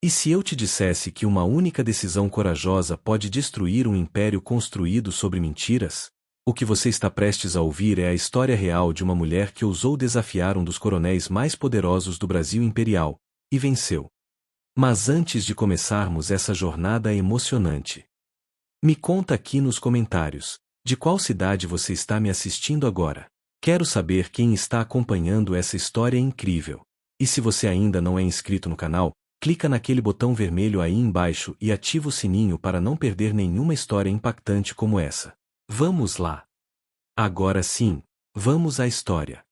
E se eu te dissesse que uma única decisão corajosa pode destruir um império construído sobre mentiras? O que você está prestes a ouvir é a história real de uma mulher que ousou desafiar um dos coronéis mais poderosos do Brasil imperial, e venceu. Mas antes de começarmos essa jornada emocionante, me conta aqui nos comentários, de qual cidade você está me assistindo agora? Quero saber quem está acompanhando essa história incrível. E se você ainda não é inscrito no canal, clica naquele botão vermelho aí embaixo e ativa o sininho para não perder nenhuma história impactante como essa. Vamos lá! Agora sim, vamos à história.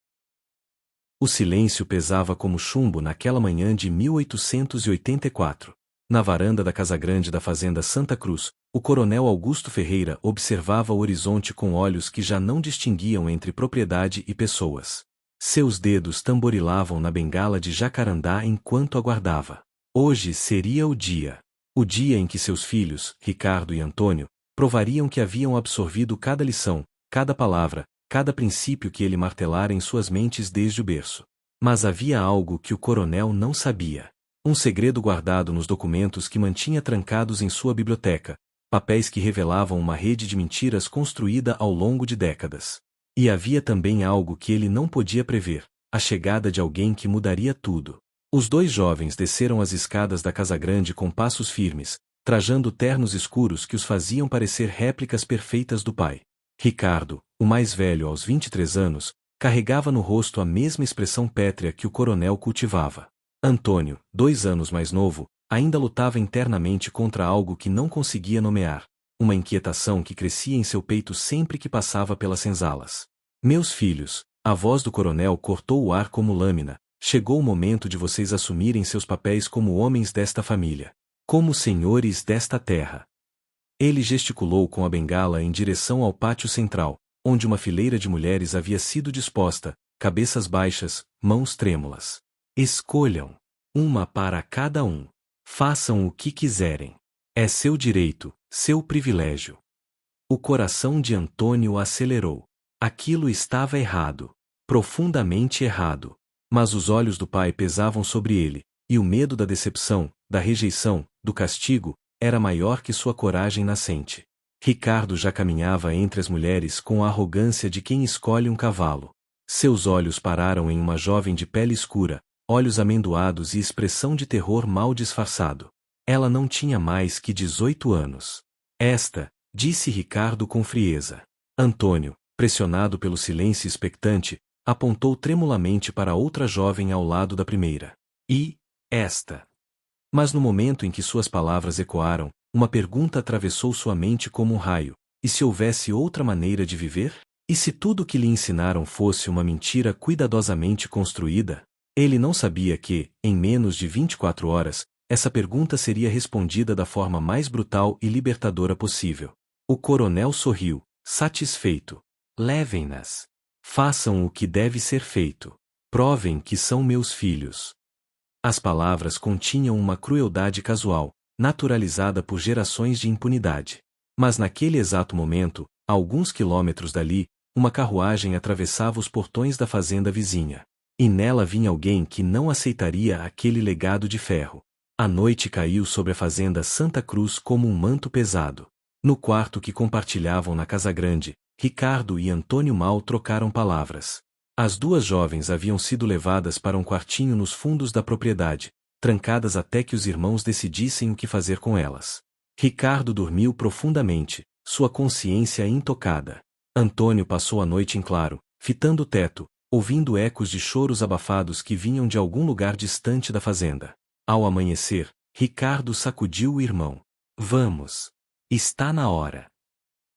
O silêncio pesava como chumbo naquela manhã de 1884. Na varanda da Casa Grande da Fazenda Santa Cruz, o coronel Augusto Ferreira observava o horizonte com olhos que já não distinguiam entre propriedade e pessoas. Seus dedos tamborilavam na bengala de jacarandá enquanto aguardava. Hoje seria o dia. O dia em que seus filhos, Ricardo e Antônio, provariam que haviam absorvido cada lição, cada palavra, cada princípio que ele martelara em suas mentes desde o berço. Mas havia algo que o coronel não sabia. Um segredo guardado nos documentos que mantinha trancados em sua biblioteca, papéis que revelavam uma rede de mentiras construída ao longo de décadas. E havia também algo que ele não podia prever, a chegada de alguém que mudaria tudo. Os dois jovens desceram as escadas da Casa Grande com passos firmes, trajando ternos escuros que os faziam parecer réplicas perfeitas do pai. Ricardo, o mais velho aos 23 anos, carregava no rosto a mesma expressão pétrea que o coronel cultivava. Antônio, 2 anos mais novo, ainda lutava internamente contra algo que não conseguia nomear, uma inquietação que crescia em seu peito sempre que passava pelas senzalas. Meus filhos, a voz do coronel cortou o ar como lâmina, chegou o momento de vocês assumirem seus papéis como homens desta família, como senhores desta terra. Ele gesticulou com a bengala em direção ao pátio central, onde uma fileira de mulheres havia sido disposta, cabeças baixas, mãos trêmulas. Escolham. Uma para cada um. Façam o que quiserem. É seu direito, seu privilégio. O coração de Antônio acelerou. Aquilo estava errado. Profundamente errado. Mas os olhos do pai pesavam sobre ele, e o medo da decepção, da rejeição, do castigo, era maior que sua coragem nascente. Ricardo já caminhava entre as mulheres com a arrogância de quem escolhe um cavalo. Seus olhos pararam em uma jovem de pele escura, olhos amendoados e expressão de terror mal disfarçado. Ela não tinha mais que 18 anos. Esta, disse Ricardo com frieza. Antônio, pressionado pelo silêncio expectante, apontou tremulamente para outra jovem ao lado da primeira. E, esta. Mas no momento em que suas palavras ecoaram, uma pergunta atravessou sua mente como um raio. E se houvesse outra maneira de viver? E se tudo o que lhe ensinaram fosse uma mentira cuidadosamente construída? Ele não sabia que, em menos de 24 horas, essa pergunta seria respondida da forma mais brutal e libertadora possível. O coronel sorriu, satisfeito. Levem-nas. Façam o que deve ser feito. Provem que são meus filhos. As palavras continham uma crueldade casual, naturalizada por gerações de impunidade. Mas naquele exato momento, a alguns quilômetros dali, uma carruagem atravessava os portões da fazenda vizinha. E nela vinha alguém que não aceitaria aquele legado de ferro. A noite caiu sobre a fazenda Santa Cruz como um manto pesado. No quarto que compartilhavam na Casa Grande, Ricardo e Antônio mal trocaram palavras. As duas jovens haviam sido levadas para um quartinho nos fundos da propriedade, trancadas até que os irmãos decidissem o que fazer com elas. Ricardo dormiu profundamente, sua consciência intocada. Antônio passou a noite em claro, fitando o teto, ouvindo ecos de choros abafados que vinham de algum lugar distante da fazenda. Ao amanhecer, Ricardo sacudiu o irmão. Vamos. Está na hora.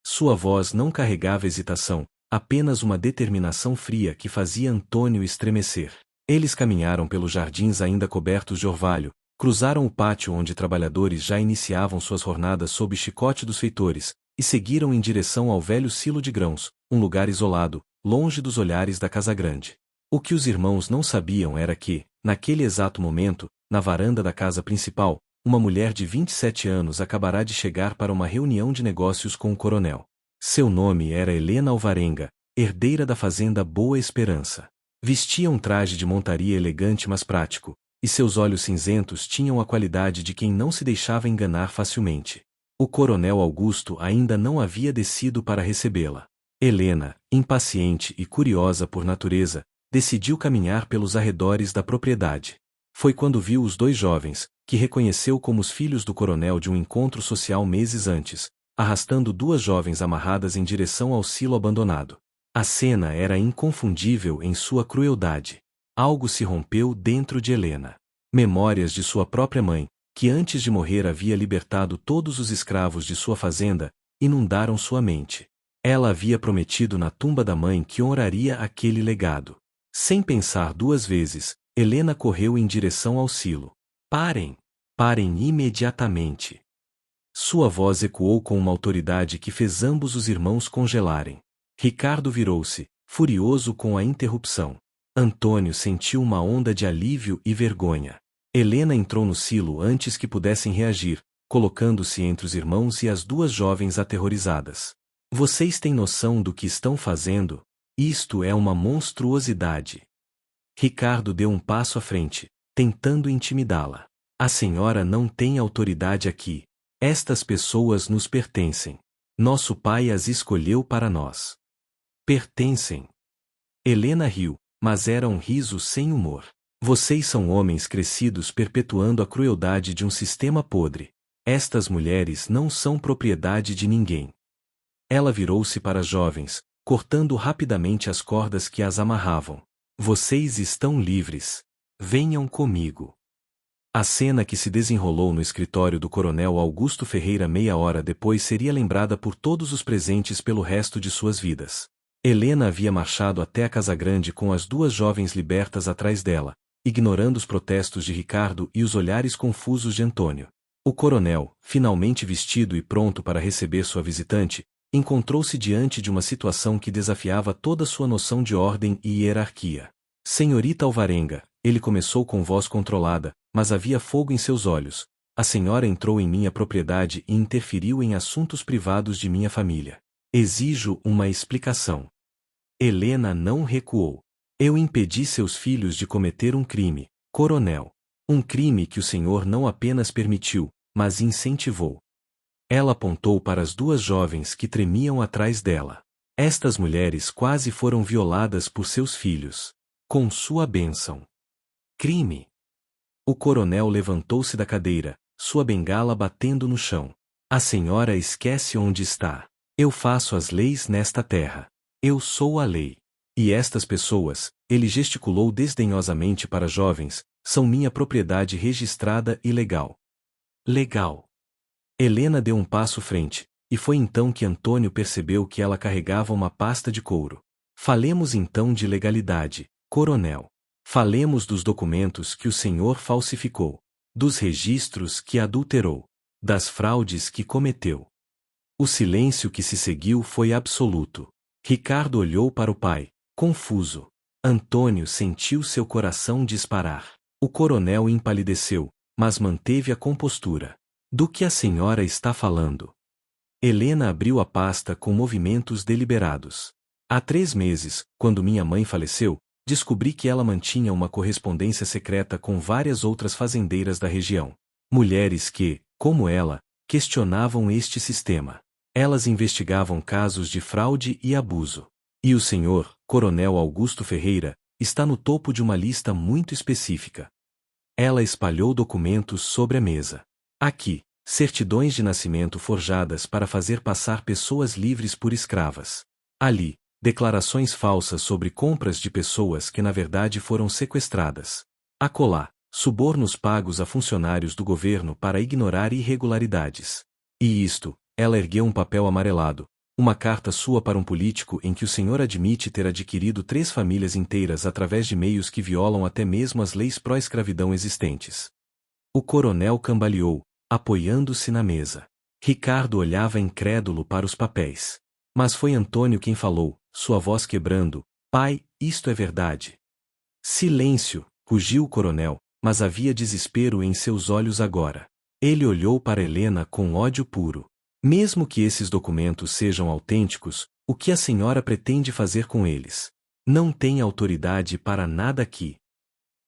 Sua voz não carregava hesitação, apenas uma determinação fria que fazia Antônio estremecer. Eles caminharam pelos jardins ainda cobertos de orvalho, cruzaram o pátio onde trabalhadores já iniciavam suas jornadas sob o chicote dos feitores, e seguiram em direção ao velho silo de grãos, um lugar isolado, longe dos olhares da Casa Grande. O que os irmãos não sabiam era que, naquele exato momento, na varanda da casa principal, uma mulher de 27 anos acabará de chegar para uma reunião de negócios com o coronel. Seu nome era Helena Alvarenga, herdeira da fazenda Boa Esperança. Vestia um traje de montaria elegante mas prático, e seus olhos cinzentos tinham a qualidade de quem não se deixava enganar facilmente. O coronel Augusto ainda não havia descido para recebê-la. Helena, impaciente e curiosa por natureza, decidiu caminhar pelos arredores da propriedade. Foi quando viu os dois jovens, que reconheceu como os filhos do coronel de um encontro social meses antes, arrastando duas jovens amarradas em direção ao silo abandonado. A cena era inconfundível em sua crueldade. Algo se rompeu dentro de Helena. Memórias de sua própria mãe, que antes de morrer havia libertado todos os escravos de sua fazenda, inundaram sua mente. Ela havia prometido na tumba da mãe que honraria aquele legado. Sem pensar duas vezes, Helena correu em direção ao silo. Parem! Parem imediatamente! Sua voz ecoou com uma autoridade que fez ambos os irmãos congelarem. Ricardo virou-se, furioso com a interrupção. Antônio sentiu uma onda de alívio e vergonha. Helena entrou no silo antes que pudessem reagir, colocando-se entre os irmãos e as duas jovens aterrorizadas. Vocês têm noção do que estão fazendo? Isto é uma monstruosidade. Ricardo deu um passo à frente, tentando intimidá-la. A senhora não tem autoridade aqui. Estas pessoas nos pertencem. Nosso pai as escolheu para nós. Pertencem. Helena riu, mas era um riso sem humor. Vocês são homens crescidos perpetuando a crueldade de um sistema podre. Estas mulheres não são propriedade de ninguém. Ela virou-se para as jovens, cortando rapidamente as cordas que as amarravam. Vocês estão livres. Venham comigo. A cena que se desenrolou no escritório do coronel Augusto Ferreira meia hora depois seria lembrada por todos os presentes pelo resto de suas vidas. Helena havia marchado até a Casa Grande com as duas jovens libertas atrás dela, ignorando os protestos de Ricardo e os olhares confusos de Antônio. O coronel, finalmente vestido e pronto para receber sua visitante, encontrou-se diante de uma situação que desafiava toda sua noção de ordem e hierarquia. Senhorita Alvarenga, ele começou com voz controlada, mas havia fogo em seus olhos. A senhora entrou em minha propriedade e interferiu em assuntos privados de minha família. Exijo uma explicação. Helena não recuou. Eu impedi seus filhos de cometer um crime, coronel. Um crime que o senhor não apenas permitiu, mas incentivou. Ela apontou para as duas jovens que tremiam atrás dela. Estas mulheres quase foram violadas por seus filhos. Com sua bênção. Crime. O coronel levantou-se da cadeira, sua bengala batendo no chão. A senhora esquece onde está. Eu faço as leis nesta terra. Eu sou a lei. E estas pessoas, ele gesticulou desdenhosamente para jovens, são minha propriedade registrada e legal. Legal. Helena deu um passo frente, e foi então que Antônio percebeu que ela carregava uma pasta de couro. Falemos então de legalidade, coronel. Falemos dos documentos que o senhor falsificou, dos registros que adulterou, das fraudes que cometeu. O silêncio que se seguiu foi absoluto. Ricardo olhou para o pai, confuso. Antônio sentiu seu coração disparar. O coronel empalideceu, mas manteve a compostura. Do que a senhora está falando? Helena abriu a pasta com movimentos deliberados. Há 3 meses, quando minha mãe faleceu, descobri que ela mantinha uma correspondência secreta com várias outras fazendeiras da região. Mulheres que, como ela, questionavam este sistema. Elas investigavam casos de fraude e abuso. E o senhor, Coronel Augusto Ferreira, está no topo de uma lista muito específica. Ela espalhou documentos sobre a mesa. Aqui, certidões de nascimento forjadas para fazer passar pessoas livres por escravas. Ali, declarações falsas sobre compras de pessoas que na verdade foram sequestradas. Acolá, subornos pagos a funcionários do governo para ignorar irregularidades. E isto, ela ergueu um papel amarelado, uma carta sua para um político em que o senhor admite ter adquirido 3 famílias inteiras através de meios que violam até mesmo as leis pró-escravidão existentes. O coronel cambaleou, apoiando-se na mesa. Ricardo olhava incrédulo para os papéis. Mas foi Antônio quem falou, sua voz quebrando: pai, isto é verdade. Silêncio, rugiu o coronel, mas havia desespero em seus olhos agora. Ele olhou para Helena com ódio puro. Mesmo que esses documentos sejam autênticos, o que a senhora pretende fazer com eles? Não tem autoridade para nada aqui.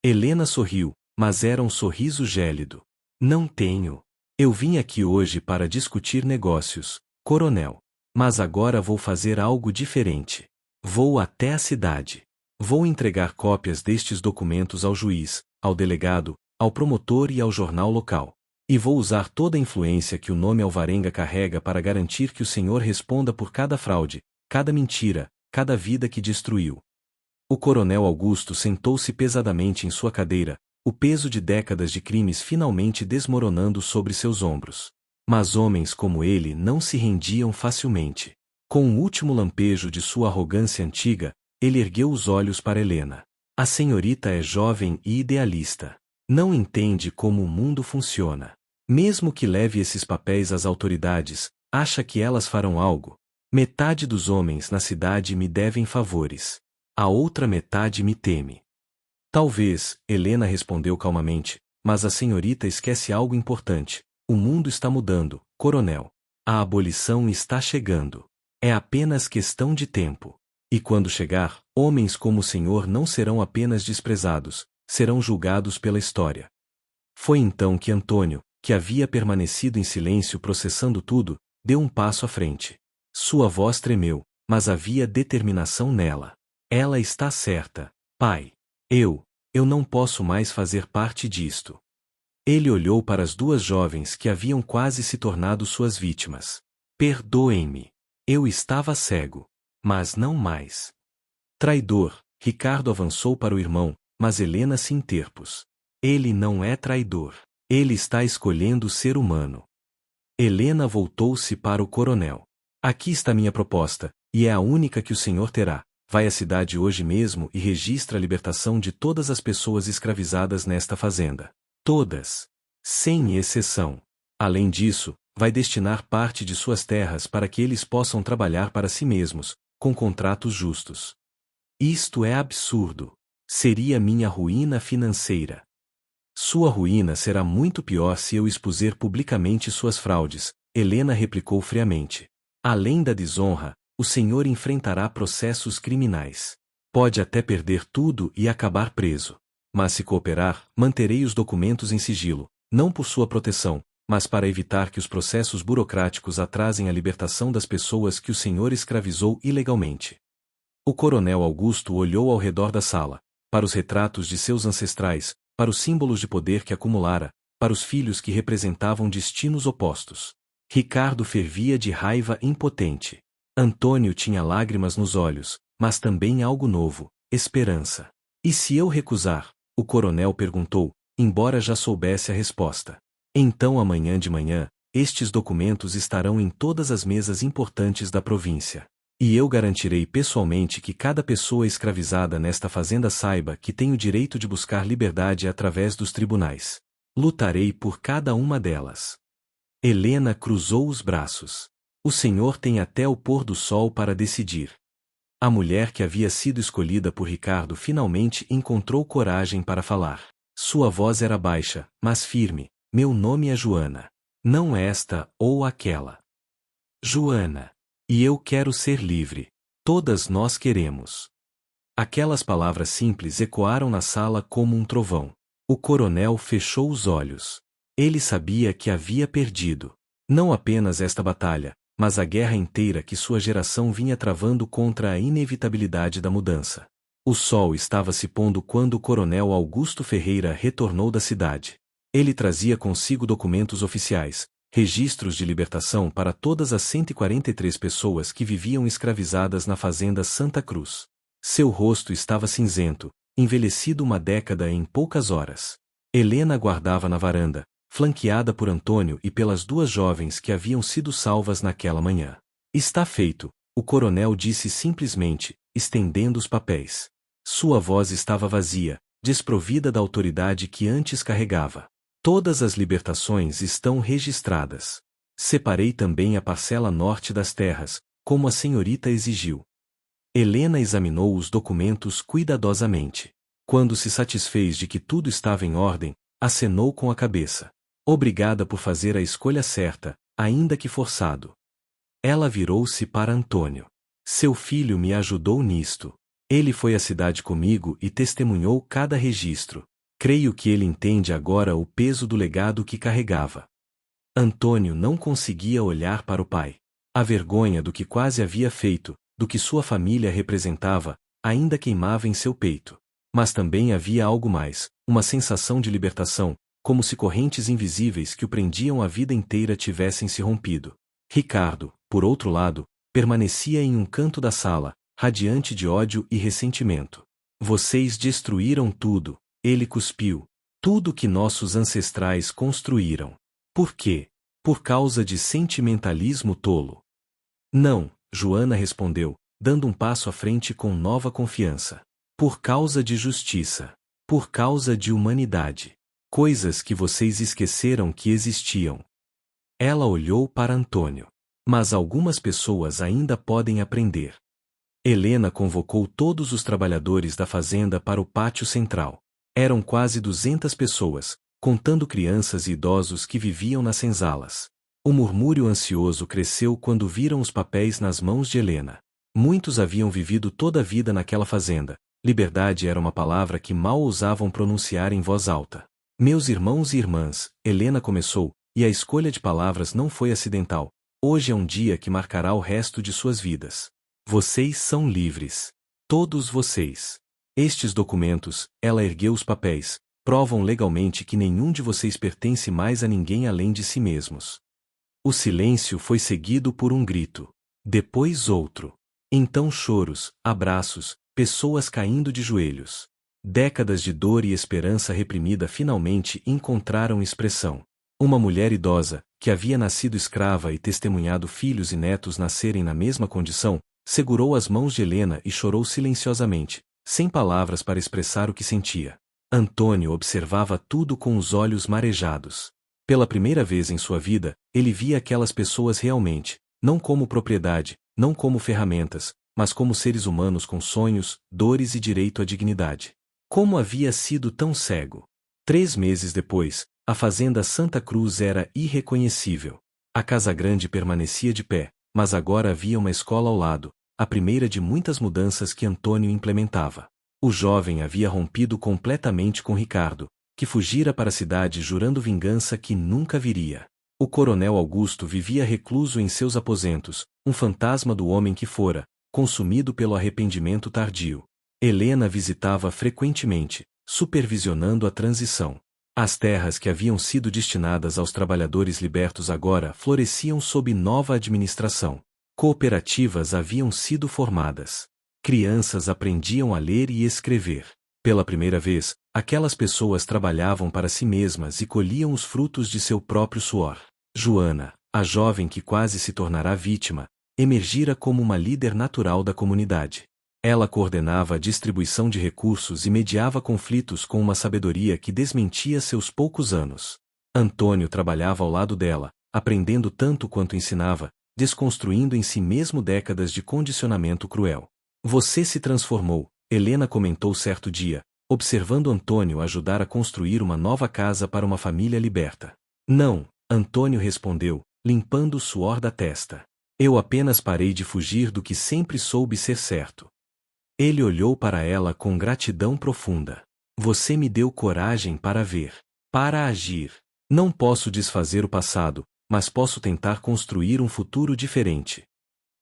Helena sorriu, mas era um sorriso gélido. Não tenho. Eu vim aqui hoje para discutir negócios, coronel. Mas agora vou fazer algo diferente. Vou até a cidade. Vou entregar cópias destes documentos ao juiz, ao delegado, ao promotor e ao jornal local. E vou usar toda a influência que o nome Alvarenga carrega para garantir que o senhor responda por cada fraude, cada mentira, cada vida que destruiu. O coronel Augusto sentou-se pesadamente em sua cadeira, o peso de décadas de crimes finalmente desmoronando sobre seus ombros. Mas homens como ele não se rendiam facilmente. Com o último lampejo de sua arrogância antiga, ele ergueu os olhos para Helena. A senhorita é jovem e idealista. Não entende como o mundo funciona. Mesmo que leve esses papéis às autoridades, acha que elas farão algo. Metade dos homens na cidade me devem favores. A outra metade me teme. Talvez, Helena respondeu calmamente, mas a senhorita esquece algo importante. O mundo está mudando, coronel. A abolição está chegando. É apenas questão de tempo. E quando chegar, homens como o senhor não serão apenas desprezados, serão julgados pela história. Foi então que Antônio, que havia permanecido em silêncio processando tudo, deu um passo à frente. Sua voz tremeu, mas havia determinação nela. Ela está certa, pai. Eu não posso mais fazer parte disto. Ele olhou para as duas jovens que haviam quase se tornado suas vítimas. Perdoem-me. Eu estava cego. Mas não mais. Traidor, Ricardo avançou para o irmão, mas Helena se interpôs. Ele não é traidor. Ele está escolhendo ser humano. Helena voltou-se para o coronel. Aqui está minha proposta, e é a única que o senhor terá. Vai à cidade hoje mesmo e registra a libertação de todas as pessoas escravizadas nesta fazenda. Todas. Sem exceção. Além disso, vai destinar parte de suas terras para que eles possam trabalhar para si mesmos, com contratos justos. Isto é absurdo. Seria minha ruína financeira. Sua ruína será muito pior se eu expuser publicamente suas fraudes, Helena replicou friamente. Além da desonra, o senhor enfrentará processos criminais. Pode até perder tudo e acabar preso. Mas se cooperar, manterei os documentos em sigilo, não por sua proteção, mas para evitar que os processos burocráticos atrasem a libertação das pessoas que o senhor escravizou ilegalmente. O coronel Augusto olhou ao redor da sala, para os retratos de seus ancestrais, para os símbolos de poder que acumulara, para os filhos que representavam destinos opostos. Ricardo fervia de raiva impotente. Antônio tinha lágrimas nos olhos, mas também algo novo, esperança. E se eu recusar? O coronel perguntou, embora já soubesse a resposta. Então amanhã de manhã, estes documentos estarão em todas as mesas importantes da província. E eu garantirei pessoalmente que cada pessoa escravizada nesta fazenda saiba que tem o direito de buscar liberdade através dos tribunais. Lutarei por cada uma delas. Helena cruzou os braços. O senhor tem até o pôr do sol para decidir. A mulher que havia sido escolhida por Ricardo finalmente encontrou coragem para falar. Sua voz era baixa, mas firme. Meu nome é Joana. Não esta ou aquela. Joana. E eu quero ser livre. Todas nós queremos. Aquelas palavras simples ecoaram na sala como um trovão. O coronel fechou os olhos. Ele sabia que havia perdido. Não apenas esta batalha, mas a guerra inteira que sua geração vinha travando contra a inevitabilidade da mudança. O sol estava se pondo quando o coronel Augusto Ferreira retornou da cidade. Ele trazia consigo documentos oficiais, registros de libertação para todas as 143 pessoas que viviam escravizadas na fazenda Santa Cruz. Seu rosto estava cinzento, envelhecido uma década em poucas horas. Helena aguardava na varanda, flanqueada por Antônio e pelas duas jovens que haviam sido salvas naquela manhã. Está feito, o coronel disse simplesmente, estendendo os papéis. Sua voz estava vazia, desprovida da autoridade que antes carregava. Todas as libertações estão registradas. Separei também a parcela norte das terras, como a senhorita exigiu. Helena examinou os documentos cuidadosamente. Quando se satisfez de que tudo estava em ordem, acenou com a cabeça. Obrigada por fazer a escolha certa, ainda que forçado. Ela virou-se para Antônio. Seu filho me ajudou nisto. Ele foi à cidade comigo e testemunhou cada registro. Creio que ele entende agora o peso do legado que carregava. Antônio não conseguia olhar para o pai. A vergonha do que quase havia feito, do que sua família representava, ainda queimava em seu peito. Mas também havia algo mais, uma sensação de libertação, como se correntes invisíveis que o prendiam a vida inteira tivessem se rompido. Ricardo, por outro lado, permanecia em um canto da sala, radiante de ódio e ressentimento. Vocês destruíram tudo, ele cuspiu. Tudo que nossos ancestrais construíram. Por quê? Por causa de sentimentalismo tolo. Não, Joana respondeu, dando um passo à frente com nova confiança. Por causa de justiça. Por causa de humanidade. Coisas que vocês esqueceram que existiam. Ela olhou para Antônio. Mas algumas pessoas ainda podem aprender. Helena convocou todos os trabalhadores da fazenda para o pátio central. Eram quase 200 pessoas, contando crianças e idosos que viviam nas senzalas. O murmúrio ansioso cresceu quando viram os papéis nas mãos de Helena. Muitos haviam vivido toda a vida naquela fazenda. Liberdade era uma palavra que mal ousavam pronunciar em voz alta. Meus irmãos e irmãs, Helena começou, e a escolha de palavras não foi acidental. Hoje é um dia que marcará o resto de suas vidas. Vocês são livres. Todos vocês. Estes documentos, ela ergueu os papéis, provam legalmente que nenhum de vocês pertence mais a ninguém além de si mesmos. O silêncio foi seguido por um grito. Depois outro. Então choros, abraços, pessoas caindo de joelhos. Décadas de dor e esperança reprimida finalmente encontraram expressão. Uma mulher idosa, que havia nascido escrava e testemunhado filhos e netos nascerem na mesma condição, segurou as mãos de Helena e chorou silenciosamente, sem palavras para expressar o que sentia. Antônio observava tudo com os olhos marejados. Pela primeira vez em sua vida, ele via aquelas pessoas realmente, não como propriedade, não como ferramentas, mas como seres humanos com sonhos, dores e direito à dignidade. Como havia sido tão cego? 3 meses depois, a fazenda Santa Cruz era irreconhecível. A Casa Grande permanecia de pé, mas agora havia uma escola ao lado, a primeira de muitas mudanças que Antônio implementava. O jovem havia rompido completamente com Ricardo, que fugira para a cidade jurando vingança que nunca viria. O coronel Augusto vivia recluso em seus aposentos, um fantasma do homem que fora, consumido pelo arrependimento tardio. Helena visitava frequentemente, supervisionando a transição. As terras que haviam sido destinadas aos trabalhadores libertos agora floresciam sob nova administração. Cooperativas haviam sido formadas. Crianças aprendiam a ler e escrever. Pela primeira vez, aquelas pessoas trabalhavam para si mesmas e colhiam os frutos de seu próprio suor. Joana, a jovem que quase se tornará vítima, emergira como uma líder natural da comunidade. Ela coordenava a distribuição de recursos e mediava conflitos com uma sabedoria que desmentia seus poucos anos. Antônio trabalhava ao lado dela, aprendendo tanto quanto ensinava, desconstruindo em si mesmo décadas de condicionamento cruel. Você se transformou, Helena comentou certo dia, observando Antônio ajudar a construir uma nova casa para uma família liberta. Não, Antônio respondeu, limpando o suor da testa. Eu apenas parei de fugir do que sempre soube ser certo. Ele olhou para ela com gratidão profunda. Você me deu coragem para ver, para agir. Não posso desfazer o passado, mas posso tentar construir um futuro diferente.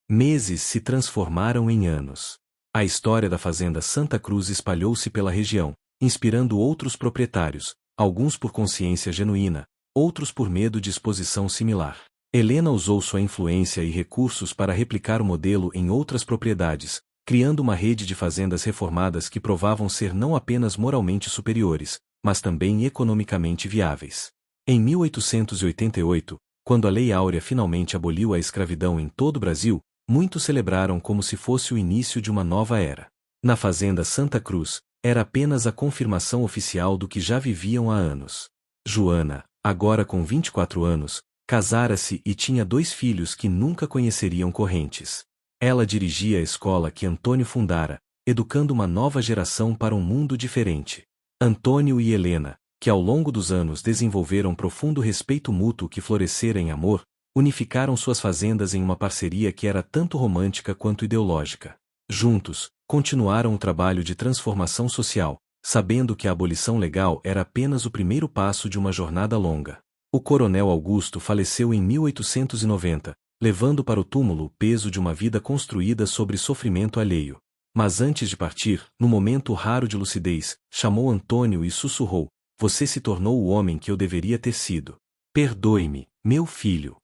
Meses se transformaram em anos. A história da fazenda Santa Cruz espalhou-se pela região, inspirando outros proprietários, alguns por consciência genuína, outros por medo de exposição similar. Helena usou sua influência e recursos para replicar o modelo em outras propriedades, criando uma rede de fazendas reformadas que provavam ser não apenas moralmente superiores, mas também economicamente viáveis. Em 1888, quando a Lei Áurea finalmente aboliu a escravidão em todo o Brasil, muitos celebraram como se fosse o início de uma nova era. Na fazenda Santa Cruz, era apenas a confirmação oficial do que já viviam há anos. Joana, agora com 24 anos, casara-se e tinha 2 filhos que nunca conheceriam correntes. Ela dirigia a escola que Antônio fundara, educando uma nova geração para um mundo diferente. Antônio e Helena, que ao longo dos anos desenvolveram profundo respeito mútuo que florescera em amor, unificaram suas fazendas em uma parceria que era tanto romântica quanto ideológica. Juntos, continuaram o trabalho de transformação social, sabendo que a abolição legal era apenas o primeiro passo de uma jornada longa. O coronel Augusto faleceu em 1890, levando para o túmulo o peso de uma vida construída sobre sofrimento alheio. Mas antes de partir, no momento raro de lucidez, chamou Antônio e sussurrou: "Você se tornou o homem que eu deveria ter sido. Perdoe-me, meu filho."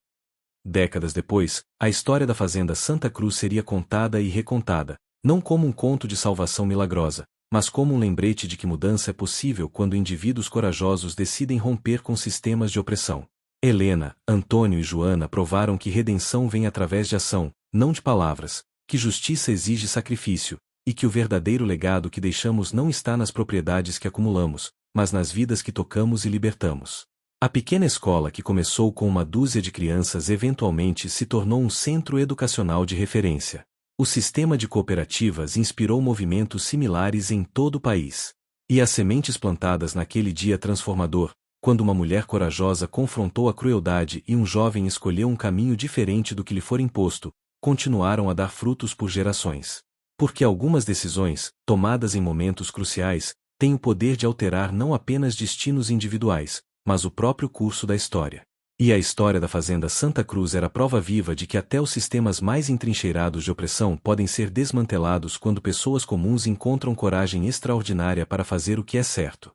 Décadas depois, a história da fazenda Santa Cruz seria contada e recontada, não como um conto de salvação milagrosa, mas como um lembrete de que mudança é possível quando indivíduos corajosos decidem romper com sistemas de opressão. Helena, Antônio e Joana provaram que redenção vem através de ação, não de palavras, que justiça exige sacrifício, e que o verdadeiro legado que deixamos não está nas propriedades que acumulamos, mas nas vidas que tocamos e libertamos. A pequena escola que começou com uma dúzia de crianças eventualmente se tornou um centro educacional de referência. O sistema de cooperativas inspirou movimentos similares em todo o país. E as sementes plantadas naquele dia transformador, quando uma mulher corajosa confrontou a crueldade e um jovem escolheu um caminho diferente do que lhe for imposto, continuaram a dar frutos por gerações. Porque algumas decisões, tomadas em momentos cruciais, têm o poder de alterar não apenas destinos individuais, mas o próprio curso da história. E a história da fazenda Santa Cruz era prova viva de que até os sistemas mais entrincheirados de opressão podem ser desmantelados quando pessoas comuns encontram coragem extraordinária para fazer o que é certo.